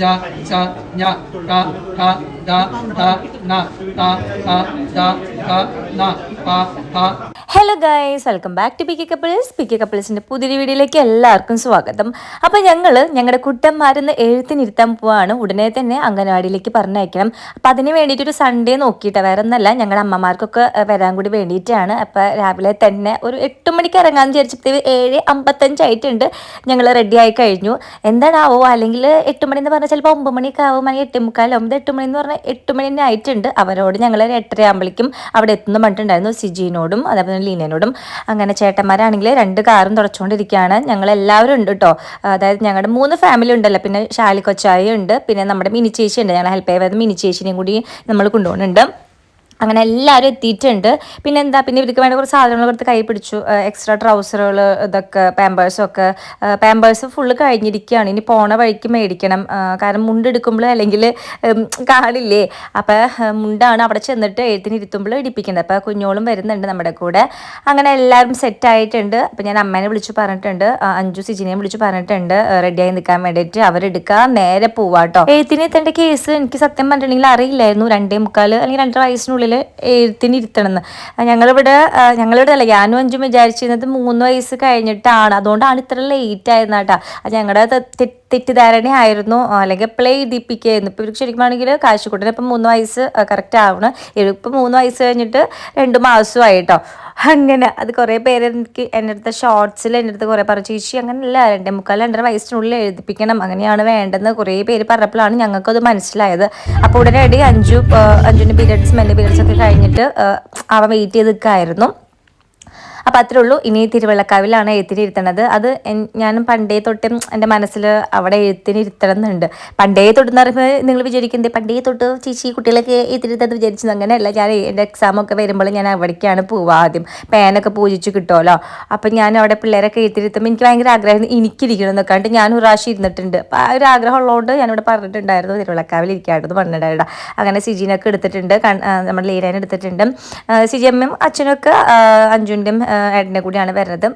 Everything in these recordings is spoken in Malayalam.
ja cha nya ka ka da da na ta ta da ka na pa pa. Hello guys, welcome back to P K കപ്പിൾസിൻ്റെ പുതിയൊരു വീഡിയോയിലേക്ക് എല്ലാവർക്കും സ്വാഗതം. അപ്പോൾ ഞങ്ങളുടെ കുട്ടന്മാരെന്ന് എഴുത്തിനിരുത്താൻ പോവാണ്. ഉടനെ തന്നെ അംഗനവാടിയിലേക്ക് പറഞ്ഞയക്കണം. അപ്പോൾ അതിന് വേണ്ടിയിട്ടൊരു സൺഡേ നോക്കിയിട്ടാണ്, വേറെ ഒന്നല്ല, ഞങ്ങളുടെ അമ്മമാർക്കൊക്കെ വരാൻ കൂടി വേണ്ടിയിട്ടാണ്. അപ്പോൾ രാവിലെ തന്നെ ഒരു 8 മണിക്ക് ഇറങ്ങാമെന്ന് വിചാരിച്ചപ്പോൾ 7:55 ആയിട്ടുണ്ട്. ഞങ്ങൾ റെഡി ആയി കഴിഞ്ഞു. എന്താണാവോ, അല്ലെങ്കിൽ 8 മണി എന്ന് പറഞ്ഞാൽ ചിലപ്പോൾ 9 മണിയൊക്കെ ആവും, അല്ലെങ്കിൽ 8:45, 8 മണി എന്ന് പറഞ്ഞാൽ 8 മണി തന്നെ ആയിട്ടുണ്ട്. അവരോട് ഞങ്ങൾ 8:30 ആകുമ്പോഴേക്കും അവിടെ എത്തുന്ന പറഞ്ഞിട്ടുണ്ടായിരുന്നു, സിജീനോടും അതേപോലെ ലീനോടും. അങ്ങനെ ചേട്ടന്മാരാണെങ്കിൽ 2 കാറും തുടച്ചുകൊണ്ടിരിക്കുകയാണ്. ഞങ്ങളെല്ലാവരും ഉണ്ട് കേട്ടോ. അതായത് ഞങ്ങളുടെ 3 ഫാമിലി ഉണ്ടല്ലോ, പിന്നെ ഷാലി കൊച്ചായി ഉണ്ട്, പിന്നെ നമ്മുടെ മിനി ചേച്ചി ഉണ്ട്. ഞങ്ങൾ ഹെൽപ്പ് ചെയ്തത് മിനി ചേച്ചിനെയും കൂടി നമ്മൾ കൊണ്ടുപോകുന്നുണ്ട്. അങ്ങനെ എല്ലാവരും എത്തിയിട്ടുണ്ട്. പിന്നെ ഇവർക്ക് വേണ്ട കുറച്ച് സാധനങ്ങൾ കൊടുത്ത് കൈ പിടിച്ചു. എക്സ്ട്രാ ട്രൗസറുകൾ, ഇതൊക്കെ പാമ്പേഴ്സ് ഫുള്ള് കഴിഞ്ഞിരിക്കുകയാണ്. ഇനി പോണ വഴിക്ക് മേടിക്കണം. കാരണം മുണ്ടെടുക്കുമ്പോൾ അല്ലെങ്കിൽ കാണില്ലേ, അപ്പം മുണ്ടാണ് അവിടെ ചെന്നിട്ട് എഴുത്തിനിരുത്തുമ്പോൾ ഇടിപ്പിക്കുന്നത്. അപ്പം കുഞ്ഞോളും വരുന്നുണ്ട് നമ്മുടെ കൂടെ. അങ്ങനെ എല്ലാവരും സെറ്റായിട്ടുണ്ട്. അപ്പം ഞാൻ അമ്മേനെ വിളിച്ചു പറഞ്ഞിട്ടുണ്ട്, അഞ്ചു സിജിനെയും വിളിച്ചു പറഞ്ഞിട്ടുണ്ട് റെഡിയായി നിൽക്കാൻ വേണ്ടിയിട്ട്. അവരെടുക്കാൻ നേരെ പോവാട്ടോ. എഴുത്തിനെത്തേണ്ട കേസ് എനിക്ക് സത്യം പറഞ്ഞിട്ടുണ്ടെങ്കിൽ അറിയില്ലായിരുന്നു. 2:45 അല്ലെങ്കിൽ 2.5 വയസ്സിനുള്ളിൽ എഴുത്തിനിരുത്തണമെന്ന്. ഞങ്ങളിവിടെ അല്ല, ഞാനും അഞ്ചും വിചാരിച്ചിരുന്നത് 3 വയസ്സ് കഴിഞ്ഞിട്ടാണ്. അതുകൊണ്ടാണ് ഇത്ര ലേറ്റ് ആയിരുന്നു കേട്ടോ. അത് ഞങ്ങളുടെ തെറ്റിദ്ധാരണയായിരുന്നു. അല്ലെങ്കിൽ എപ്പോഴേ എഴുതിപ്പിക്കുകയായിരുന്നു. ഇപ്പോൾ ഇവർക്ക് ശരിക്കും ആണെങ്കിൽ കാശിക്കൂട്ടിന് ഇപ്പം 3 വയസ്സ് കറക്റ്റ് ആവണം. ഇപ്പം 3 വയസ്സ് കഴിഞ്ഞിട്ട് 2 മാസമായി കേട്ടോ. അങ്ങനെ അത് കുറേ പേര് എൻ്റെ അടുത്ത ഷോർട്സിൽ എൻ്റെ അടുത്ത് കുറേ പറഞ്ഞു, ചേച്ചി അങ്ങനെയല്ല, 2.45 2.5 വയസ്സിനുള്ളിൽ എഴുതിപ്പിക്കണം, അങ്ങനെയാണ് വേണ്ടതെന്ന് കുറേ പേര് പറഞ്ഞപ്പോഴാണ് ഞങ്ങൾക്കത് മനസ്സിലായത്. അപ്പോൾ ഉടനടി അഞ്ചുവിൻ്റെ പീരിയഡ്സ് മെൻ്റെ പീരിയഡ്സ് ഒക്കെ കഴിഞ്ഞിട്ട് അവൻ വെയിറ്റ് ചെയ്ത് നിൽക്കായിരുന്നു. അപ്പം അത്രേ ഉള്ളൂ. ഇനി തിരുവള്ളക്കാവിലാണ് എഴുത്തിനിരുത്തണത്. അത് ഞാനും പണ്ടേ തൊട്ട് എൻ്റെ മനസ്സിൽ അവിടെ എഴുത്തിനിരുത്തണം എന്നുണ്ട്. പണ്ടേ തൊട്ടെന്ന് പറയുമ്പോൾ നിങ്ങൾ വിചാരിക്കുന്നത് പണ്ടേ തൊട്ട് ചേച്ചി കുട്ടികളൊക്കെ എഴുത്തിനിരുത്തത് വിചാരിച്ചത്. അങ്ങനെയല്ല, ഞാൻ എൻ്റെ എക്സാമൊക്കെ വരുമ്പോൾ ഞാൻ അവിടേക്കാണ് പോവുക. ആദ്യം പേനൊക്കെ പൂജിച്ച് കിട്ടുമല്ലോ. അപ്പം ഞാൻ അവിടെ പിള്ളേരൊക്കെ എഴുത്തിനിരുത്തുമ്പോൾ എനിക്ക് ഭയങ്കര ആഗ്രഹം എനിക്കിരിക്കണം എന്നൊക്കെ കണ്ടിട്ട് ഞാൻ ഒരു പ്രാവശ്യം ഇരുന്നിട്ടുണ്ട്. അപ്പം ആ ഒരു ആഗ്രഹം ഉള്ളതുകൊണ്ട് ഞാനിവിടെ പറഞ്ഞിട്ടുണ്ടായിരുന്നു തിരുവള്ളക്കാവിൽ ഇരിക്കാമെന്ന് പറഞ്ഞിട്ടുണ്ടായിരുന്നു. അങ്ങനെ സിജീനൊക്കെ എടുത്തിട്ടുണ്ട്, നമ്മുടെ ലീലേനെ എടുത്തിട്ടുണ്ട്. സിജി അമ്മയും അച്ഛനൊക്കെ അഞ്ജുവിൻ്റെയും ഏട്ടൻ്റെ കൂടിയാണ് വരുന്നത്.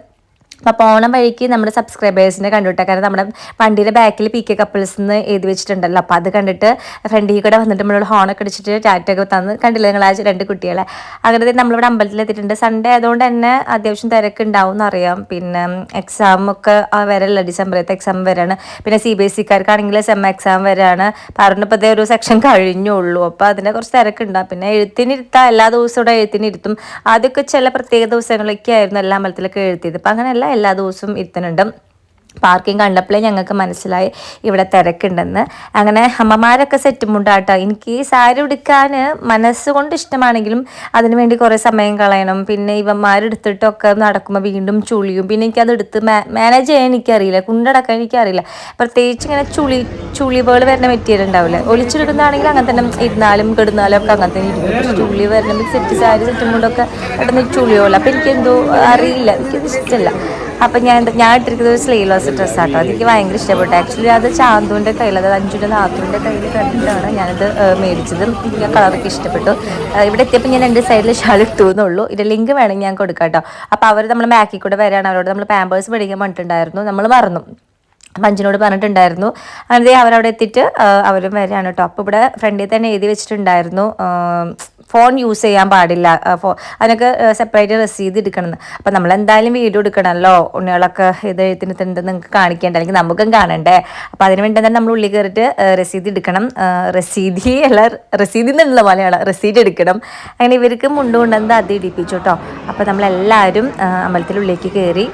അപ്പോൾ പോണ വഴിക്ക് നമ്മുടെ സബ്സ്ക്രൈബേഴ്സിനെ കണ്ടുവിട്ടാൽ, കാരണം നമ്മുടെ വണ്ടിയുടെ ബാക്കിൽ പി കെ കപ്പിൾസ് എന്ന് എഴുതി വെച്ചിട്ടുണ്ടല്ലോ. അപ്പോൾ അത് കണ്ടിട്ട് ഫ്രണ്ടിൽ കൂടെ വന്നിട്ട് നമ്മളോട് ഹോണൊക്കെ അടിച്ചിട്ട് ടാറ്റൊക്കെ തന്ന് കണ്ടില്ല നിങ്ങൾ ആ 2 കുട്ടികളെ. അങ്ങനെ നമ്മളിവിടെ അമ്പലത്തിൽ എത്തിയിട്ടുണ്ട്. സൺഡേ ആയതുകൊണ്ട് തന്നെ അത്യാവശ്യം തിരക്കുണ്ടാവും എന്നറിയാം. പിന്നെ എക്സാമൊക്കെ വരല്ല, ഡിസംബറിലത്തെ എക്സാം വരാണ്. പിന്നെ CBSE-കാർക്കാണെങ്കിൽ സെം എക്സാം വരാണ്. പറഞ്ഞപ്പോൾ ഒരു സെക്ഷൻ കഴിഞ്ഞുള്ളൂ. അപ്പോൾ അതിൻ്റെ കുറച്ച് തിരക്കുണ്ടാവും. പിന്നെ എഴുത്തിനിരുത്താം, എല്ലാ ദിവസവും ഇവിടെ എഴുത്തിനിരുത്തും. ആദ്യമൊക്കെ ചില പ്രത്യേക ദിവസങ്ങളൊക്കെ ആയിരുന്നു എല്ലാ അമ്പലത്തിലൊക്കെ എഴുത്തിയത്. ഇപ്പം അങ്ങനെയല്ല, എല്ലാ ദിവസവും ഇരുത്തുന്നുണ്ട്. പാർക്കിംഗ് കണ്ടപ്പോഴേ ഞങ്ങൾക്ക് മനസ്സിലായി ഇവിടെ തിരക്കുണ്ടെന്ന്. അങ്ങനെ അമ്മമാരൊക്കെ സെറ്റ് മുണ്ടാട്ടോ. എനിക്ക് ഈ സാരി ഉടുക്കാൻ മനസ്സുകൊണ്ട് ഇഷ്ടമാണെങ്കിലും അതിനുവേണ്ടി കുറേ സമയം കളയണം. പിന്നെ ഇവന്മാരെടുത്തിട്ടൊക്കെ നടക്കുമ്പോൾ വീണ്ടും ചുളിയും. പിന്നെ എനിക്കത് എടുത്ത് മാനേജ് ചെയ്യാൻ എനിക്കറിയില്ല, കൊണ്ടടക്കാൻ എനിക്കറിയില്ല. പ്രത്യേകിച്ച് ഇങ്ങനെ ചുളിവുകൾ വരുന്ന മെറ്റീരിയൽ ഉണ്ടാവില്ല. ഒളിച്ചെടുക്കുന്നതാണെങ്കിൽ അങ്ങനെ തന്നെ ഇരുന്നാലും കിടന്നാലും ഒക്കെ അങ്ങനെ തന്നെ ഇരിക്കും. ചുളി വരണമെങ്കിൽ സാരി സെറ്റ് മുണ്ടൊക്കെ പെട്ടെന്ന് ചുളിയോളൂ. അപ്പം എനിക്കെന്തോ അറിയില്ല, എനിക്കത് ഇഷ്ടമല്ല. അപ്പം ഞാൻ ഇട്ടിരിക്കുന്നത് സ്ലീവ്ലെസ് ഡ്രസ്സാട്ടോ. അതെനിക്ക് ഭയങ്കര ഇഷ്ടപ്പെട്ടു. ആക്ച്വലി അത് ചാന്തുവിൻ്റെ കയ്യിൽ, അത് അഞ്ചുവിൻ്റെ നാത്തുവിൻ്റെ കയ്യിൽ കണ്ടിട്ടാണ് ഞാനത് മേടിച്ചത്. എനിക്ക് കളറൊക്കെ ഇഷ്ടപ്പെട്ടു. ഇവിടെ എത്തിയപ്പോൾ ഞാൻ 2 സൈഡിൽ ഷാൾ ഇട്ടു എന്നുള്ളൂ. ഇതിൻ്റെ ലിങ്ക് വേണമെങ്കിൽ ഞാൻ കൊടുക്കാം കേട്ടോ. അപ്പോൾ അവർ നമ്മൾ ബാക്കിൽ കൂടെ വരികയാണ്. അവരോട് നമ്മൾ പാമ്പേഴ്സ് മേടിക്കാൻ പറഞ്ഞിട്ടുണ്ടായിരുന്നു, നമ്മൾ മറന്നു. മഞ്ജിനോട് പറഞ്ഞിട്ടുണ്ടായിരുന്നു. അങ്ങനെ അവരവിടെ എത്തിയിട്ട് അവരും വരികയാണ് കേട്ടോ. അപ്പോൾ ഇവിടെ ഫ്രണ്ടിൽ തന്നെ എഴുതി വെച്ചിട്ടുണ്ടായിരുന്നു ഫോൺ യൂസ് ചെയ്യാൻ പാടില്ല, അതിനൊക്കെ സെപ്പറേറ്റ് രസീത് എടുക്കണമെന്ന്. അപ്പം നമ്മളെന്തായാലും വീഡിയോ എടുക്കണമല്ലോ, ഉണ്ണികളൊക്കെ ഇത് എഴുത്തിനിട്ടുണ്ട് നിങ്ങൾക്ക് കാണിക്കേണ്ട, അല്ലെങ്കിൽ നമുക്കും കാണണ്ടേ. അപ്പോൾ അതിന് വേണ്ടി തന്നെ നമ്മൾ ഉള്ളിൽ കയറിയിട്ട് രസീത് എടുക്കണം. രസീതി എന്നുള്ള മലയാളം രസീത് എടുക്കണം. അങ്ങനെ ഇവർക്ക് മുണ്ടുകൊണ്ടെന്ന് അത് ഇടിപ്പിച്ചു കേട്ടോ. അപ്പോൾ നമ്മളെല്ലാവരും അമ്പലത്തിനുള്ളിലേക്ക് കയറി.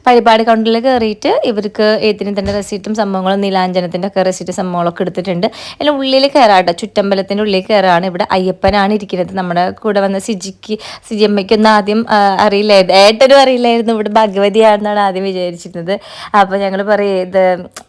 വഴിപാട് കൗണ്ടറിൽ കയറിയിട്ട് ഇവർക്ക് എഴുത്തിനിരുത്തേണ്ട റെസീറ്റും സംഭവങ്ങളും നീലാഞ്ജനത്തിൻ്റെ ഒക്കെ റെസീറ്റ് സംഭവങ്ങളൊക്കെ എടുത്തിട്ടുണ്ട്. എല്ലാം ഉള്ളിൽ കയറാട്ടോ, ചുറ്റമ്പലത്തിൻ്റെ ഉള്ളിൽ കയറാണ്. ഇവിടെ അയ്യപ്പനാണ് ഇരിക്കുന്നത്. നമ്മുടെ കൂടെ വന്ന സിജിയമ്മയ്ക്കൊന്നും ആദ്യം അറിയില്ലായിരുന്നു, ഏട്ടനും അറിയില്ലായിരുന്നു ഇവിടെ ഭഗവതിയാണെന്നാണ് ആദ്യം വിചാരിച്ചിരുന്നത്. അപ്പോൾ ഞങ്ങൾ പറയും ഇത്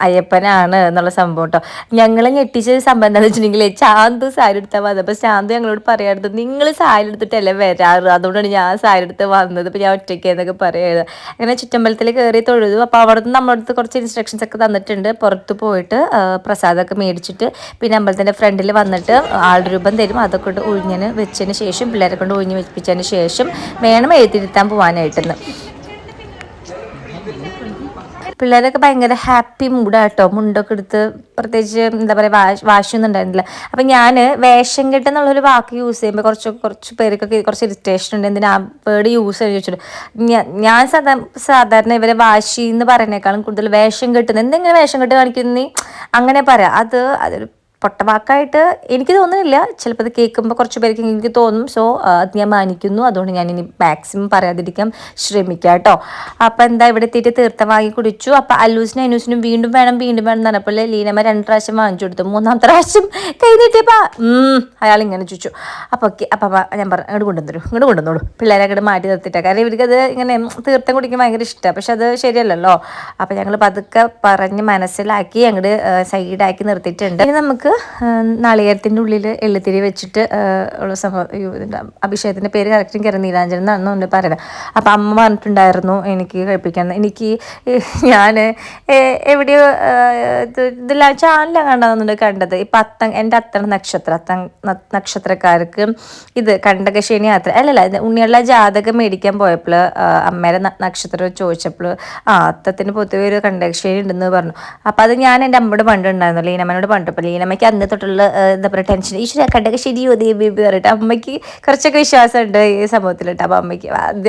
അയ്യപ്പനാണ് എന്നുള്ള സംഭവം കേട്ടോ. ഞങ്ങളെ ഞെട്ടിച്ച സംഭവം എന്താണെന്ന് വെച്ചിട്ടുണ്ടെങ്കിൽ ചാന്തു സാരി എടുത്താൽ വന്നത്. അപ്പോൾ ചാന്തു ഞങ്ങളോട് പറയാറുണ്ട്, നിങ്ങൾ സാരി എടുത്തിട്ടല്ലേ വരാറ്, അതുകൊണ്ടാണ് ഞാൻ സാരി എടുത്ത് വന്നത്, ഇപ്പോൾ ഞാൻ ഒറ്റയ്ക്ക് എന്നൊക്കെ പറയുന്നത്. അങ്ങനെ ചുറ്റമ്പലത്തിൽ കയറി തൊഴുതു. അപ്പോൾ അവിടെ നിന്ന് നമ്മുടെ അടുത്ത് കുറച്ച് ഇൻസ്ട്രക്ഷൻസ് ഒക്കെ തന്നിട്ടുണ്ട്. പുറത്ത് പോയിട്ട് പ്രസാദമൊക്കെ മേടിച്ചിട്ട് പിന്നെ അമ്പലത്തിൻ്റെ ഫ്രണ്ടിൽ വന്നിട്ട് ആളുടെ രൂപം തരും. അതൊക്കെ ഒഴിഞ്ഞതിന് വെച്ചതിന് ശേഷം പിള്ളേരെ കൊണ്ട് ഒഴിഞ്ഞ് വെപ്പിച്ചതിന് ശേഷം വേണം എഴുതിരുത്താൻ പോകാനായിട്ടെന്ന്. പിള്ളേരൊക്കെ ഭയങ്കര ഹാപ്പി മൂഡാട്ടോ. മുണ്ടൊക്കെ എടുത്ത് പ്രത്യേകിച്ച് എന്താ പറയുക വാശിയൊന്നും ഉണ്ടായിരുന്നില്ല. അപ്പം ഞാൻ വേഷം കെട്ടെന്നുള്ളൊരു വാക്ക് യൂസ് ചെയ്യുമ്പോൾ കുറച്ച് പേർക്കൊക്കെ കുറച്ച് ഇറിറ്റേഷൻ ഉണ്ട്. എന്തിനാ ആ വേർഡ് യൂസ് ചെയ്ത് വെച്ചിട്ട് ഞാൻ സാധാരണ ഇവരെ വാശി എന്ന് പറയുന്നേക്കാളും കൂടുതൽ വേഷം കെട്ടുന്നത്, എന്തെങ്കിലും വേഷം കെട്ട് കാണിക്കുന്നേ അങ്ങനെ പറയാം. അതൊരു പൊട്ടവാക്കായിട്ട് എനിക്ക് തോന്നുന്നില്ല. ചിലപ്പോൾ അത് കേൾക്കുമ്പോൾ കുറച്ച് പേർക്ക് എനിക്ക് തോന്നും. സോ അത് ഞാൻ മാനിക്കുന്നു. അതുകൊണ്ട് ഞാൻ ഇനി മാക്സിമം പറയാതിരിക്കാൻ ശ്രമിക്കാം കേട്ടോ. അപ്പം എന്താ ഇവിടെ എത്തിയിട്ട് തീർത്ഥം വാങ്ങി കുടിച്ചു. അപ്പം അല്ലൂസിനും അനൂസിനും വീണ്ടും വേണം എന്ന് പറഞ്ഞപ്പോൾ ലീനമ്മ 2 പ്രാവശ്യം വാങ്ങിച്ചു കൊടുത്തു. 3ാമത്തെ പ്രാവശ്യം കൈ നീട്ടിയപ്പോൾ അയാൾ ഇങ്ങനെ ചോദിച്ചു. അപ്പോൾ ഓക്കെ അപ്പം ഞാൻ പറഞ്ഞു ഇങ്ങോട്ട് കൊണ്ടുവന്നോളൂ, പിള്ളേരെ അങ്ങോട്ട് മാറ്റി നിർത്തിയിട്ടാണ്. കാരണം ഇവർക്കത് ഇങ്ങനെ തീർത്ഥം കുടിക്കാൻ ഭയങ്കര ഇഷ്ടമാണ്. പക്ഷെ അത് ശരിയല്ലല്ലോ. അപ്പം ഞങ്ങൾ പതുക്കെ പറഞ്ഞ് മനസ്സിലാക്കി അങ്ങോട്ട് സൈഡാക്കി നിർത്തിയിട്ടുണ്ട്. ഇനി നമുക്ക് നാളികേരത്തിൻ്റെ ഉള്ളിൽ എള്ളുത്തിരി വെച്ചിട്ട് ഉള്ള സംഭവം, അഭിഷേകത്തിൻ്റെ പേര് കറക്റ്റ് എനിക്ക് നീലാഞ്ജനം എന്നാണ് പറയുന്നത്. അപ്പം അമ്മ പറഞ്ഞിട്ടുണ്ടായിരുന്നു എനിക്ക് കഴിപ്പിക്കാൻ. ഞാൻ എവിടെയോ ഇതെല്ലാം ചാനലാണ് കണ്ടത്. ഇപ്പം എൻ്റെ നക്ഷത്രക്കാർക്ക് ഇത് കണ്ടകശേനി യാത്ര അല്ലല്ല ഉണ്ണിയുള്ള ജാതകം മേടിക്കാൻ പോയപ്പോൾ അമ്മേരെ നക്ഷത്രം ചോദിച്ചപ്പോൾ അത്തത്തിന് പൊതുവെ ഒരു കണ്ടകശേനി ഉണ്ടെന്ന് പറഞ്ഞു. അപ്പം അത് ഞാൻ എൻ്റെ അമ്മയോട് പണ്ടുണ്ടായിരുന്നു, ലീനമ്മനോട് പണ്ടപ്പോൾ ലീനമ്മയ്ക്ക് അന്ന് തൊട്ടുള്ള എന്താ പറയുക ടെൻഷൻ, ഈശ്വര കണ്ടകശേനിയോ ദേവി പറഞ്ഞിട്ട് അമ്മയ്ക്ക് കുറച്ചൊക്കെ വിശ്വാസമുണ്ട് ഈ സംഭവത്തിലിട്ട്. അപ്പം അമ്മയ്ക്ക്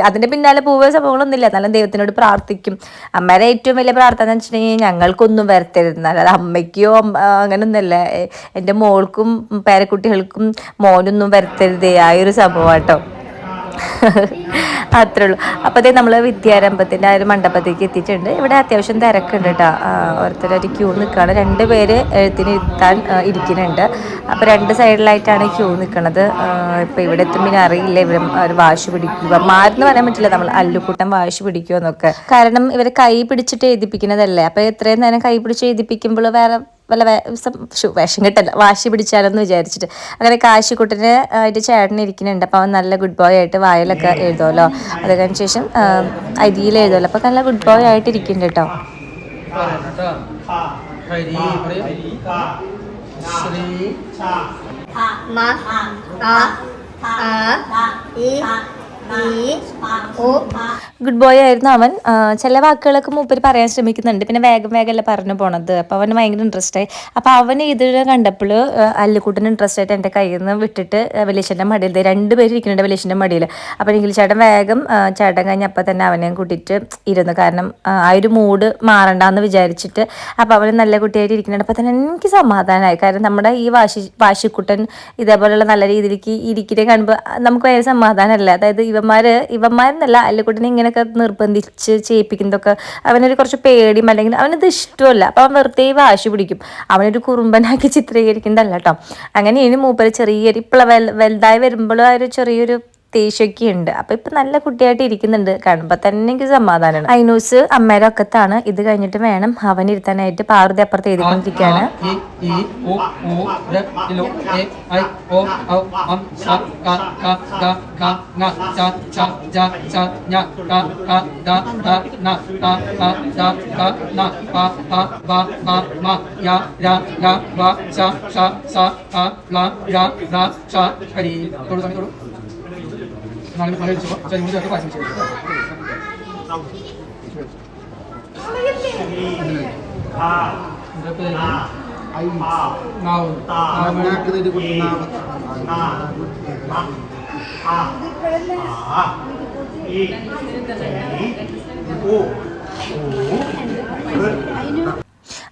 അതിൻ്റെ പിന്നാലെ പോവുക സംഭവങ്ങളൊന്നുമില്ല. എന്നാലും ദൈവത്തിനോട് പ്രാർത്ഥിക്കും. അമ്മയുടെ ഏറ്റവും വലിയ പ്രാർത്ഥന എന്ന് വെച്ചിട്ടുണ്ടെങ്കിൽ ഞങ്ങൾക്കൊന്നും വരത്തരുത്, അല്ലാതെ അമ്മയ്ക്കോ അങ്ങനെയൊന്നുമല്ല, എൻ്റെ മോൾക്കും പേരക്കുട്ടികൾക്കും മോനൊന്നും വരത്തരുതേ ആ ഒരു സംഭവം കേട്ടോ. അത്രേ ഉള്ളൂ. അപ്പോൾ അതേ നമ്മൾ വിദ്യാരംഭത്തിൻ്റെ ആ ഒരു മണ്ഡപത്തേക്ക് എത്തിയിട്ടുണ്ട്. ഇവിടെ അത്യാവശ്യം തിരക്കുണ്ട് കേട്ടോ. ഓരോരുത്തരൊരു ക്യൂ നിൽക്കുകയാണ്. 2 പേര് എഴുത്തിന് ഇരുത്താൻ ഇരിക്കുന്നുണ്ട്. അപ്പോൾ 2 സൈഡിലായിട്ടാണ് ക്യൂ നിൽക്കുന്നത്. ഇപ്പോൾ ഇവിടെ എത്തുമ്പോൾ അറിയില്ല ഇവർ ഒരു വാശി പിടിക്കുക മാരെന്ന് പറയാൻ പറ്റില്ല, നമ്മൾ അല്ലുകൂട്ടം വാശി പിടിക്കുമെന്നൊക്കെ. കാരണം ഇവർ കൈ പിടിച്ചിട്ട് എഴുതിപ്പിക്കുന്നതല്ലേ. അപ്പോൾ എത്രയും നേരം കൈ പിടിച്ച് എഴുതിപ്പിക്കുമ്പോൾ വേറെ വല്ല വേഷം കിട്ടല്ല, വാശി പിടിച്ചാലെന്ന് വിചാരിച്ചിട്ട് അങ്ങനെ കാശിക്കുട്ടന് ആയിട്ട് ചേട്ടൻ ഇരിക്കുന്നുണ്ട്. അപ്പോൾ അവൻ നല്ല ഗുഡ് ബോയ് ആയിട്ട് വായിലൊക്കെ എഴുതുമല്ലോ, അത് കഴിഞ്ഞ ശേഷം അരിയിൽ എഴുതുമല്ലോ. അപ്പോൾ നല്ല ഗുഡ് ബോയ് ആയിട്ട് ഇരിക്കുന്നുണ്ട് കേട്ടോ. ഗുഡ് ബോയ് ആയിരുന്നു അവൻ. ചില വാക്കുകളൊക്കെ മൂപ്പര് പറയാൻ ശ്രമിക്കുന്നുണ്ട്, പിന്നെ വേഗം വേഗമല്ല പറഞ്ഞു പോണത്. അപ്പോൾ അവന് ഭയങ്കര ഇൻട്രസ്റ്റ് ആയി. അപ്പോൾ അവന് ഇത് കണ്ടപ്പോൾ അല്ലുകൂട്ടന് ഇൻട്രസ്റ്റ് ആയിട്ട് എൻ്റെ കയ്യിൽ നിന്ന് വിട്ടിട്ട് വലിയച്ഛൻ്റെ മടിയിൽ 2 പേര് ഇരിക്കുന്നുണ്ട് വലിയച്ഛൻ്റെ മടിയിൽ. അപ്പോൾ എങ്കിൽ ചേട്ടൻ വേഗം ചേട്ടൻ കഴിഞ്ഞപ്പോൾ തന്നെ അവനെയും കൂട്ടിയിട്ട് ഇരുന്നു. കാരണം ആ ഒരു മൂഡ് മാറണ്ടെന്ന് വിചാരിച്ചിട്ട്. അപ്പോൾ അവന് നല്ല കുട്ടിയായിട്ട് ഇരിക്കുന്നുണ്ട്. അപ്പോൾ തന്നെ എനിക്ക് സമാധാനമായി. കാരണം നമ്മുടെ ഈ വാശിക്കുട്ടൻ ഇതേപോലെയുള്ള നല്ല രീതിയിലേക്ക് ഇരിക്കുന്നത് കാണുമ്പോൾ നമുക്ക് ഭയങ്കര സമാധാനമല്ല. അതായത് ഇവന്മാരെന്നല്ല അല്ലുകുട്ടനെ ഇങ്ങനെയൊക്കെ നിർബന്ധിച്ച് ചെയ്യിപ്പിക്കുന്നതൊക്കെ അവനൊരു കുറച്ച് പേടിയും അല്ലെങ്കിൽ അവനത് ഇഷ്ടമല്ല. അപ്പോൾ അവൻ വെറുതെ വാശി പിടിക്കും. അവനൊരു കുറുമ്പനാക്കി ചിത്രീകരിക്കുന്നതല്ല കേട്ടോ. അങ്ങനെ ഇനി മൂപ്പര് ചെറിയൊരു ഇപ്പോൾ വലുതായി വരുമ്പോൾ ആ ഒരു ചെറിയൊരു ദേഷ്യമൊക്കെ ഉണ്ട്. അപ്പോൾ ഇപ്പം നല്ല കുട്ടിയായിട്ട് ഇരിക്കുന്നുണ്ട്. കാണുമ്പോൾ തന്നെ എനിക്ക് സമാധാനമാണ്. ഐനൂസ് അമ്മയുടെ ഒക്കത്താണ്. ഇത് കഴിഞ്ഞിട്ട് വേണം അവനിരുത്താനായിട്ട്. പാർവതി അപ്പുറത്ത് എഴുതിക്കൊണ്ടിരിക്കുകയാണ്. നാളെ വെച്ചോ ചെറിയ ചേർത്ത് പായസം ചെയ്തു.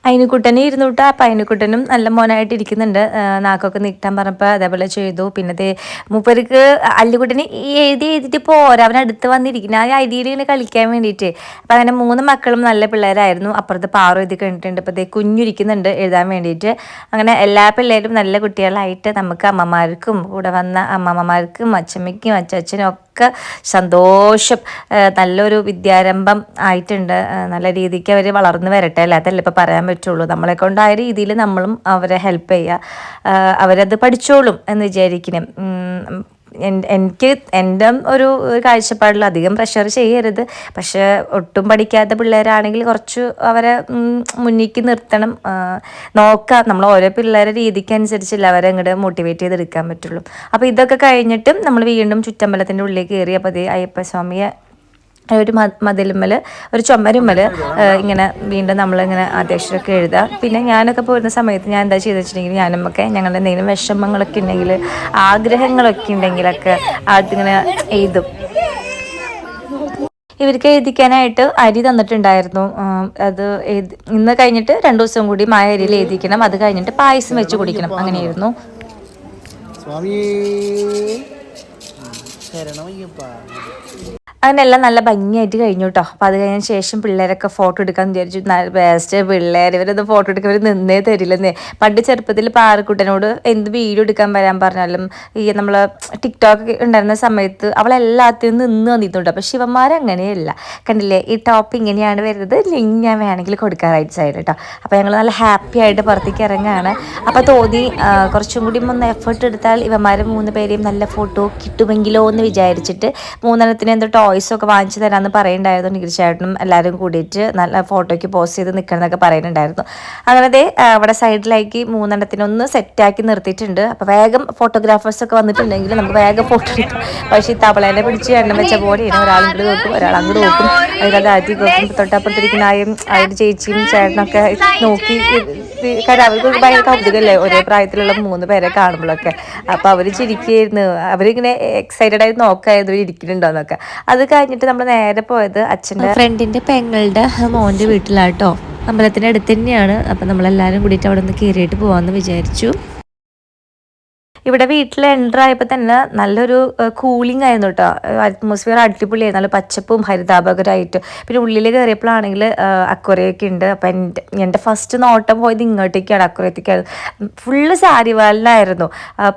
അയിനുക്കുട്ടനെ ഇരുന്നുവിട്ട് അപ്പം അയിനുക്കുട്ടനും നല്ല മോനായിട്ട് ഇരിക്കുന്നുണ്ട്. നാക്കൊക്കെ നീട്ടാൻ പറഞ്ഞപ്പോൾ അതേപോലെ ചെയ്തു. പിന്നെ മൂപ്പർക്ക് അല്ലുകുട്ടന് എഴുതിയിട്ട് പോരാ, അവനടുത്ത് വന്നിരിക്കുന്നു ആ ഐഡിയയിൽ ഇങ്ങനെ കളിക്കാൻ വേണ്ടിയിട്ട്. അപ്പം അങ്ങനെ 3 മക്കളും നല്ല പിള്ളേരായിരുന്നു. അപ്പുറത്ത് പാറു എഴുതി കഴിഞ്ഞിട്ടുണ്ട്. ഇപ്പോൾ കുഞ്ഞിരിക്കുന്നുണ്ട് എഴുതാൻ വേണ്ടിയിട്ട്. അങ്ങനെ എല്ലാ പിള്ളേരും നല്ല കുട്ടികളായിട്ട് നമുക്ക് അമ്മമാർക്കും കൂടെ വന്ന അമ്മമ്മമാർക്കും അച്ഛമ്മയ്ക്കും അച്ഛനും ഒക്കെ സന്തോഷം. നല്ലൊരു വിദ്യാരംഭം ആയിട്ടുണ്ട്. നല്ല രീതിക്ക് അവർ വളർന്നു വരട്ടെ അല്ലേ, അതല്ലേ ഇപ്പോൾ പറയാൻ പറ്റുള്ളൂ. നമ്മളെ കൊണ്ടായ രീതിയിൽ നമ്മളും അവരെ ഹെൽപ്പ് ചെയ്യുക, അവരത് പഠിച്ചോളും എന്ന് വിചാരിക്കണം. എനിക്ക് എൻ്റെ ഒരു കാഴ്ചപ്പാടിൽ അധികം പ്രഷർ ചെയ്യരുത്. പക്ഷെ ഒട്ടും പഠിക്കാത്ത പിള്ളേരാണെങ്കിൽ കുറച്ച് അവരെ മുന്നിലേക്ക് നിർത്തണം, നോക്കാം. നമ്മൾ ഓരോ പിള്ളേരെ രീതിക്ക് അനുസരിച്ചല്ല അവരെ അങ്ങോട്ട് മോട്ടിവേറ്റ് ചെയ്തെടുക്കാൻ പറ്റുള്ളൂ. അപ്പോൾ ഇതൊക്കെ കഴിഞ്ഞിട്ടും നമ്മൾ വീണ്ടും ചുറ്റമ്പലത്തിൻ്റെ ഉള്ളിലേക്ക് കയറി. അപ്പോൾ അയ്യപ്പസ്വാമിയെ ഒരു മതിലുമ്മൽ ഒരു ചുമരുമ്മൽ ഇങ്ങനെ വീണ്ടും നമ്മളിങ്ങനെ ആദ്യാക്ഷരമൊക്കെ എഴുതുക. പിന്നെ ഞാനൊക്കെ പോരുന്ന സമയത്ത് ഞാൻ എന്താ ചെയ്തെന്ന് വെച്ചിട്ടുണ്ടെങ്കിൽ ഞാനൊക്കെ ഞങ്ങളുടെ എന്തെങ്കിലും വിഷമങ്ങളൊക്കെ ഉണ്ടെങ്കിൽ ആഗ്രഹങ്ങളൊക്കെ ഉണ്ടെങ്കിലൊക്കെ അതിങ്ങനെ എഴുതും. ഇവർക്ക് എഴുതിക്കാനായിട്ട് അരി തന്നിട്ടുണ്ടായിരുന്നു. അത് ഇന്ന് കഴിഞ്ഞിട്ട് 2 ദിവസം കൂടി മായ അരിയിൽ എഴുതിക്കണം. അത് കഴിഞ്ഞിട്ട് പായസം വെച്ച് കുടിക്കണം. അങ്ങനെയായിരുന്നു. അങ്ങനെയെല്ലാം നല്ല ഭംഗിയായിട്ട് കഴിഞ്ഞു കേട്ടോ. അപ്പോൾ അത് കഴിഞ്ഞ ശേഷം പിള്ളേരൊക്കെ ഫോട്ടോ എടുക്കാമെന്ന് വിചാരിച്ചു. ബെസ്റ്റ് പിള്ളേർ ഇവരത് ഫോട്ടോ എടുക്കാൻ ഇവർ നിന്നേ തരില്ലെന്നേ. പണ്ട് ചെറുപ്പത്തിൽ പാറക്കുട്ടനോട് എന്ത് വീഡിയോ എടുക്കാൻ വരാൻ പറഞ്ഞാലും ഈ നമ്മൾ ടിക്ടോക്ക് ഉണ്ടായിരുന്ന സമയത്ത് അവളെല്ലാത്തിനും നിന്ന് വന്നിട്ടുണ്ട്. അപ്പോൾ ശിവന്മാരങ്ങനെയല്ല. കണ്ടില്ലേ, ഈ ടോപ്പ് ഇങ്ങനെയാണ് വരുന്നത്. ലിങ്ക് ഞാൻ വേണമെങ്കിൽ കൊടുക്കാൻ റൈറ്റ് സൈഡ് കേട്ടോ. അപ്പോൾ ഞങ്ങൾ നല്ല ഹാപ്പി ആയിട്ട് പുറത്തേക്ക് ഇറങ്ങുകയാണ്. അപ്പോൾ തോന്നി കുറച്ചും കൂടി ഒന്ന് എഫേർട്ട് എടുത്താൽ ഇവന്മാർ 3 പേരെയും നല്ല ഫോട്ടോ കിട്ടുമെങ്കിലോ എന്ന് വിചാരിച്ചിട്ട് 3 എന്തോ ടോയ്സൊക്കെ വാങ്ങിച്ചു തരാമെന്ന് പറയുന്നുണ്ടായിരുന്നു. നികിൽചേട്ടനും എല്ലാവരും കൂടിയിട്ട് നല്ല ഫോട്ടോയ്ക്ക് പോസ്റ്റ് ചെയ്ത് നിൽക്കണം എന്നൊക്കെ പറയുന്നുണ്ടായിരുന്നു. അങ്ങനെ അവിടെ സൈഡിലേക്ക് 3 സെറ്റാക്കി നിർത്തിയിട്ടുണ്ട്. അപ്പോൾ വേഗം ഫോട്ടോഗ്രാഫേഴ്സൊക്കെ വന്നിട്ടുണ്ടെങ്കിൽ നമുക്ക് വേഗം ഫോട്ടോ എടുക്കാം. പക്ഷേ ഈ തവളേനെ പിടിച്ച് എണ്ണം വെച്ച പോലെയാണ്. ഒരാൾ ഇങ്ങോട്ട് നോക്കും, ഒരാൾ അങ്ങോട്ട് നോക്കും, അതിനകത്ത് ആറ്റി നോക്കും. തൊട്ടപ്പുറത്തിരിക്കുന്ന ആയും ചേച്ചിയും ചേട്ടനൊക്കെ നോക്കി. കാരണം അവർക്ക് ഭയങ്കര കൗതുകമല്ലേ ഒരേ പ്രായത്തിലുള്ള 3 പേരെ കാണുമ്പോഴൊക്കെ. അപ്പോൾ അവർ ചിരിക്കുകയായിരുന്നു. അവരിങ്ങനെ എക്സൈറ്റഡ് ആയിട്ട് നോക്കായിരുന്നു ഇരിക്കുന്നുണ്ടോന്നൊക്കെ. അത് കഴിഞ്ഞിട്ട് നമ്മൾ നേരെ പോയത് അച്ഛൻ്റെ ഫ്രണ്ടിൻ്റെ പെങ്ങളുടെ മോൻ്റെ വീട്ടിലാട്ടോ. അമ്പലത്തിൻ്റെ അടുത്ത് തന്നെയാണ്. അപ്പം നമ്മളെല്ലാവരും കൂടിയിട്ട് അവിടെ നിന്ന് കയറിയിട്ട് പോകാമെന്ന് വിചാരിച്ചു. ഇവിടെ വീട്ടിൽ എൻ്റർ ആയപ്പോൾ തന്നെ നല്ലൊരു കൂളിംഗ് ആയിരുന്നു കേട്ടോ. അറ്റ്മോസ്ഫിയർ അടിപൊളിയായിരുന്നു. നല്ല പച്ചപ്പും ഹരിതാപകരമായിട്ട്. പിന്നെ ഉള്ളിൽ കയറിയപ്പോഴാണെങ്കിൽ അക്വറിയൊക്കെ ഉണ്ട്. അപ്പം എൻ്റെ ഫസ്റ്റ് നോട്ടം പോയത് ഇങ്ങോട്ടേക്കാണ്, അക്വറിയത്തേക്കാണ്. ഫുള്ള് സാരിവാലിനായിരുന്നു.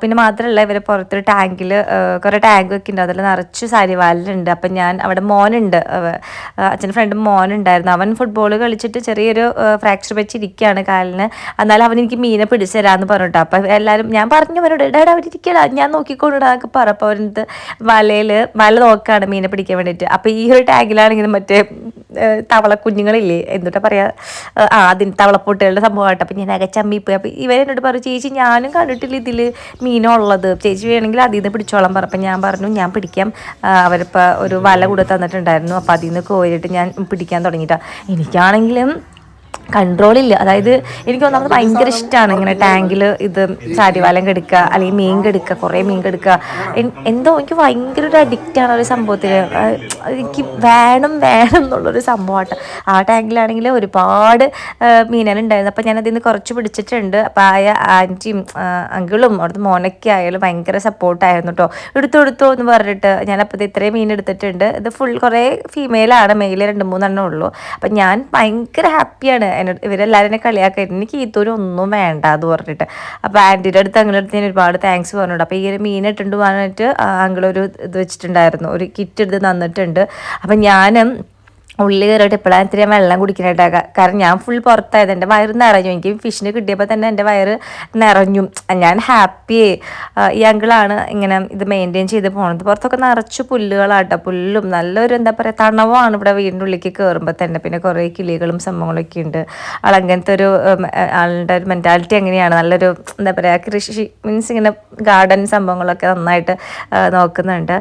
പിന്നെ മാത്രമല്ല ഇവരെ പുറത്തൊരു ടാങ്കിൽ കുറേ ടാങ്കൊക്കെ ഉണ്ട്, അതിൽ നിറച്ച് സാരിവാലിനുണ്ട്. അപ്പം ഞാൻ അവിടെ മോനുണ്ട്, അച്ഛൻ്റെ ഫ്രണ്ട് മോനുണ്ടായിരുന്നു. അവൻ ഫുട്ബോൾ കളിച്ചിട്ട് ചെറിയൊരു ഫ്രാക്ചർ വെച്ചിരിക്കുകയാണ് കാലിന്. എന്നാലും അവൻ എനിക്ക് മീനെ പിടിച്ചു തരാമെന്ന് പറഞ്ഞിട്ടോ. അപ്പം എല്ലാവരും ഞാൻ പറഞ്ഞു അവരോട് അവരിക്കല ഞാൻ നോക്കിക്കൊണ്ടിടാന്നൊക്കെ പറഞ്ഞപ്പോൾ അവരുടെ വല നോക്കാണ് മീനെ പിടിക്കാൻ വേണ്ടിയിട്ട്. അപ്പോൾ ഈ ഒരു ടാഗിലാണെങ്കിൽ മറ്റേ തവള കുഞ്ഞുങ്ങളില്ലേ, എന്തുട്ടാ പറയുക, അതിന് തവളപ്പൊട്ടുകളുടെ സംഭവമായിട്ട്. അപ്പം ഞാൻ അകച്ചമ്മിപ്പോയി. അപ്പോൾ ഇവരെന്നോട് പറഞ്ഞു, ചേച്ചി ഞാനും കണ്ടിട്ടില്ല ഇതിൽ മീനുള്ളത്, ചേച്ചി വേണമെങ്കിൽ അതിൽ നിന്ന് പിടിച്ചോളാൻ പറഞ്ഞപ്പോൾ ഞാൻ പറഞ്ഞു ഞാൻ പിടിക്കാം. അവരിപ്പോൾ ഒരു വല കൂടെ തന്നിട്ടുണ്ടായിരുന്നു. അപ്പോൾ അതിൽ നിന്ന് കോരിയിട്ട് ഞാൻ പിടിക്കാൻ തുടങ്ങിയിട്ടാണ്. എനിക്കാണെങ്കിലും കൺട്രോളില്ല. അതായത് എനിക്ക് ഒന്നാമത് ഭയങ്കര ഇഷ്ടമാണ് ഇങ്ങനെ ടാങ്കിൽ ഇത് സാരിവാലം കെടുക്കുക, അല്ലെങ്കിൽ മീൻ കെടുക്കുക, കുറേ മീൻ കെടുക്കുക. എന്തോ എനിക്ക് ഭയങ്കര ഒരു അഡിക്റ്റാണ് ഒരു സംഭവത്തിൽ. എനിക്ക് വേണം എന്നുള്ളൊരു സംഭവമായിട്ട്. ആ ടാങ്കിലാണെങ്കിൽ ഒരുപാട് മീനുകളുണ്ടായിരുന്നു. അപ്പോൾ ഞാനതിൽ നിന്ന് കുറച്ച് പിടിച്ചിട്ടുണ്ട്. അപ്പോൾ ആൻറ്റിയും അങ്കിളും അവിടുത്തെ മോനൊക്കെ ആയാലും ഭയങ്കര സപ്പോർട്ടായിരുന്നു കേട്ടോ. എടുത്തോ എന്ന് പറഞ്ഞിട്ട് ഞാനപ്പോൾ ഇത്രയും മീൻ എടുത്തിട്ടുണ്ട്. ഇത് ഫുൾ കുറേ ഫീമെയിലാണ്, മെയിൽ 2-3 ഉള്ളൂ. അപ്പം ഞാൻ ഭയങ്കര ഹാപ്പിയാണ്. എന്നോട് ഇവരെല്ലാവരും കളിയാക്കായിരുന്നു, എനിക്ക് ഈത്തൂര് ഒന്നും വേണ്ട എന്ന് പറഞ്ഞിട്ട്. അപ്പോൾ ആൻറ്റിയുടെ അടുത്ത് അങ്കിളടുത്ത് ഞാൻ ഒരുപാട് താങ്ക്സ് പറഞ്ഞിട്ടുണ്ട്. അപ്പോൾ ഈ ഒരു മീൻ ഇട്ടുണ്ട് പറഞ്ഞിട്ട് അങ്കിളൊരു ഇത് വെച്ചിട്ടുണ്ടായിരുന്നു, ഒരു കിറ്റ് എടുത്ത് തന്നിട്ടുണ്ട്. അപ്പം ഞാൻ ഉള്ളിൽ കയറിയിട്ട് എപ്പോഴാണ് ഇത്തിരി വെള്ളം കുടിക്കാനായിട്ടാണ്. കാരണം ഞാൻ ഫുൾ പുറത്തായത്, എൻ്റെ വയറ് നിറഞ്ഞു. എനിക്ക് ഫിഷിന് കിട്ടിയപ്പോൾ തന്നെ എൻ്റെ വയറ് നിറഞ്ഞു. ഞാൻ ഹാപ്പിയായി. ഈ അങ്കിളാണ് ഇങ്ങനെ ഇത് മെയിൻറ്റെയിൻ ചെയ്ത് പോകുന്നത്. പുറത്തൊക്കെ നിറച്ച് പുല്ലുകളാട്ടോ, പുല്ലും നല്ലൊരു എന്താ പറയുക തണവാണ് ഇവിടെ വീടിൻ്റെ ഉള്ളിലേക്ക് കയറുമ്പോൾ തന്നെ. പിന്നെ കുറേ കിളികളും സംഭവങ്ങളൊക്കെ ഉണ്ട്. ആളങ്ങനത്തെ ഒരു ആളുടെ ഒരു മെൻറ്റാലിറ്റി എങ്ങനെയാണ്, നല്ലൊരു എന്താ പറയുക കൃഷി മീൻസ് ഇങ്ങനെ ഗാർഡൻ സംഭവങ്ങളൊക്കെ നന്നായിട്ട് നോക്കുന്നുണ്ട്.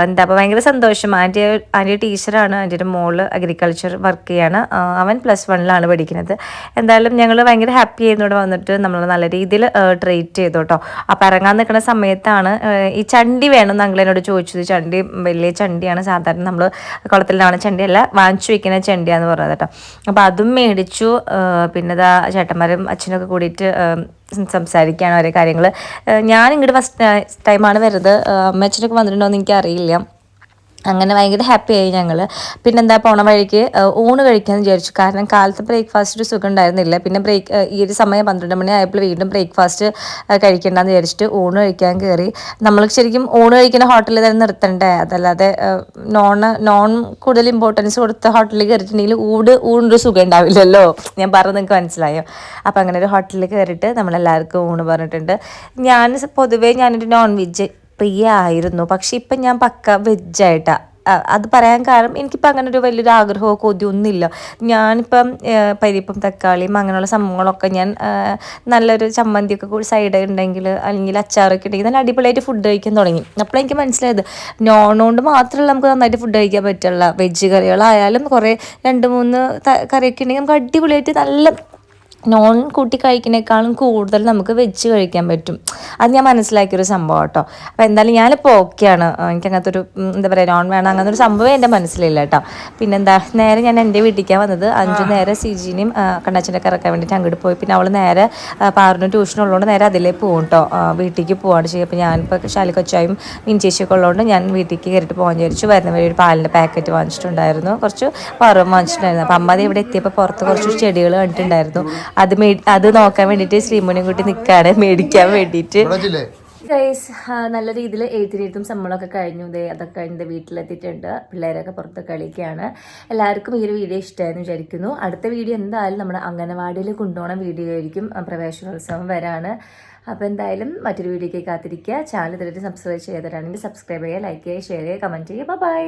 എന്താ അപ്പോൾ ഭയങ്കര സന്തോഷം. ആൻറ്റി ടീച്ചറാണ്, ആൻറ്റിയുടെ മോള് അഗ്രികൾച്ചർ വർക്ക് ചെയ്യാണ്. അവൻ +1 പഠിക്കുന്നത്. എന്തായാലും ഞങ്ങൾ ഭയങ്കര ഹാപ്പി ആയിരുന്നു ഇവിടെ വന്നിട്ട്. നമ്മൾ നല്ല രീതിയിൽ ട്രീറ്റ് ചെയ്തു കേട്ടോ. അപ്പോൾ ഇറങ്ങാൻ നിൽക്കുന്ന സമയത്താണ് ഈ ചണ്ടി വേണമെന്ന് അങ്കിളിനോട് ചോദിച്ചത്. ചണ്ടി വലിയ ചണ്ടിയാണ്, സാധാരണ നമ്മൾ കുളത്തിലാണ് ചണ്ടിയല്ല, വാങ്ങിച്ചു വയ്ക്കുന്ന ചണ്ടിയാന്ന് പറഞ്ഞത് കേട്ടോ. അപ്പോൾ അതും മേടിച്ചു. പിന്നെ ഇതാ ചേട്ടന്മാരും അച്ഛനൊക്കെ കൂടിയിട്ട് സംസാരിക്കുകയാണ് ഓരോ കാര്യങ്ങൾ. ഞാൻ ഇങ്ങോട്ട് ഫസ്റ്റ് ടൈമാണ് വരുന്നത്. അമ്മച്ചനൊക്കെ വന്നിട്ടുണ്ടോ എന്ന് എനിക്കറിയില്ല. അങ്ങനെ ഭയങ്കര ഹാപ്പി ആയി ഞങ്ങൾ. പിന്നെന്താ പോണ വഴിക്ക് ഊണ് കഴിക്കാമെന്ന് വിചാരിച്ചു. കാരണം കാലത്ത് ബ്രേക്ക്ഫാസ്റ്റ് ഒരു സുഖം ഉണ്ടായിരുന്നില്ല. പിന്നെ ഈ ഒരു സമയം 12 മണി ആയപ്പോൾ വീണ്ടും ബ്രേക്ക്ഫാസ്റ്റ് കഴിക്കേണ്ടെന്ന് വിചാരിച്ചിട്ട് ഊണ് കഴിക്കാൻ കയറി. നമ്മൾ ശരിക്കും ഊണ് കഴിക്കുന്ന ഹോട്ടലിൽ തന്നെ നിർത്തണ്ടേ, അതല്ലാതെ നോൺ കൂടുതൽ ഇമ്പോർട്ടൻസ് കൊടുത്ത ഹോട്ടലിൽ കയറിയിട്ടുണ്ടെങ്കിൽ ഊണൊരു സുഖം ഉണ്ടാവില്ലല്ലോ. ഞാൻ പറഞ്ഞത് നിങ്ങൾക്ക് മനസ്സിലായോ? അപ്പോൾ അങ്ങനെ ഒരു ഹോട്ടലിൽ കയറിയിട്ട് നമ്മളെല്ലാവർക്കും ഊണ് പറഞ്ഞിട്ടുണ്ട്. പൊതുവേ ഞാനൊരു നോൺ വെജ് പ്രിയ ആയിരുന്നു. പക്ഷെ ഇപ്പം ഞാൻ പക്ക വെജായിട്ടാണ്. അത് പറയാൻ കാരണം എനിക്കിപ്പോൾ അങ്ങനെ ഒരു വലിയൊരു ആഗ്രഹമോ കൊതിയൊന്നുമില്ല. ഞാനിപ്പം പരിപ്പും തക്കാളിയും അങ്ങനെയുള്ള സംഭവങ്ങളൊക്കെ ഞാൻ നല്ലൊരു ചമ്മന്തിയൊക്കെ കൂടി സൈഡ് ഉണ്ടെങ്കിൽ അല്ലെങ്കിൽ അച്ചാറൊക്കെ ഉണ്ടെങ്കിൽ നല്ല അടിപൊളിയായിട്ട് ഫുഡ് കഴിക്കാൻ തുടങ്ങി. അപ്പോൾ എനിക്ക് മനസ്സിലായത് നോണുകൊണ്ട് മാത്രമല്ല നമുക്ക് നന്നായിട്ട് ഫുഡ് കഴിക്കാൻ പറ്റുള്ള, വെജ് കറികളായാലും കുറേ 2-3 കറിയൊക്കെ ഉണ്ടെങ്കിൽ നമുക്ക് അടിപൊളിയായിട്ട് നല്ല നോൺ കൂട്ടി കഴിക്കുന്നേക്കാളും കൂടുതൽ നമുക്ക് വെജ് കഴിക്കാൻ പറ്റും. അത് ഞാൻ മനസ്സിലാക്കിയൊരു സംഭവം കേട്ടോ. അപ്പോൾ എന്തായാലും ഞാനിപ്പോൾ ഓക്കെയാണ്. എനിക്ക് അങ്ങനത്തെ ഒരു എന്താ പറയുക നോൺ വേണം അങ്ങനത്തെ ഒരു സംഭവം എൻ്റെ മനസ്സിലില്ല കേട്ടോ. പിന്നെന്താ നേരെ ഞാൻ എൻ്റെ വീട്ടിലേക്കാണ് വന്നത്. 5 നേരെ സിജിനെയും കണ്ണച്ചനൊക്കെ ഇറക്കാൻ വേണ്ടിയിട്ട് അങ്ങോട്ട് പോയി. പിന്നെ അവൾ നേരെ പാറിന് ട്യൂഷനുള്ളതുകൊണ്ട് നേരെ അതിലേക്ക് പോകും കേട്ടോ. വീട്ടിലേക്ക് പോവാണ് ചെയ്യുക. അപ്പോൾ ഞാനിപ്പോൾ ശാലിക്കൊച്ചായും മീൻചേച്ചിയൊക്കെ ഉള്ളതുകൊണ്ട് ഞാൻ വീട്ടിലേക്ക് കയറിയിട്ട് പോകാൻ വിചാരിച്ചു. വരുന്ന വഴി ഒരു പാലിൻ്റെ പാക്കറ്റ് വാങ്ങിച്ചിട്ടുണ്ടായിരുന്നു, കുറച്ച് വറവും വാങ്ങിച്ചിട്ടുണ്ടായിരുന്നു. അപ്പം അമ്മ ഇവിടെ എത്തിയപ്പോൾ പുറത്ത് കുറച്ച് ചെടികൾ കണ്ടിട്ടുണ്ടായിരുന്നു. അത് നോക്കാൻ വേണ്ടിയിട്ട് ശ്രീമോനെയും കൂട്ടി നിൽക്കാണ്, മേടിക്കാൻ വേണ്ടിയിട്ട്. ഗൈസ് നല്ല രീതിയിൽ എഴുത്തിനെഴുത്തും സംഭവമൊക്കെ കഴിഞ്ഞു. അതൊക്കെ കഴിഞ്ഞ് വീട്ടിലെത്തിയിട്ടുണ്ട്. പിള്ളേരൊക്കെ പുറത്ത് കളിക്കുകയാണ്. എല്ലാവർക്കും ഈ ഒരു വീഡിയോ ഇഷ്ടമായെന്ന് വിചാരിക്കുന്നു. അടുത്ത വീഡിയോ എന്തായാലും നമ്മുടെ അംഗനവാടിയിൽ കൊണ്ടുപോകണ വീഡിയോ ആയിരിക്കും. പ്രവേശനോത്സവം വരാണ്. അപ്പോൾ എന്തായാലും മറ്റൊരു വീഡിയോയ്ക്ക് കാത്തിരിക്കുക. ചാനൽ ഇതുവരെ സബ്സ്ക്രൈബ് ചെയ്തവരാണെങ്കിൽ സബ്സ്ക്രൈബ് ചെയ്യുക, ലൈക്ക് ചെയ്യുക, ഷെയർ ചെയ്യുക, കമൻറ്റ് ചെയ്യുക. ബൈ.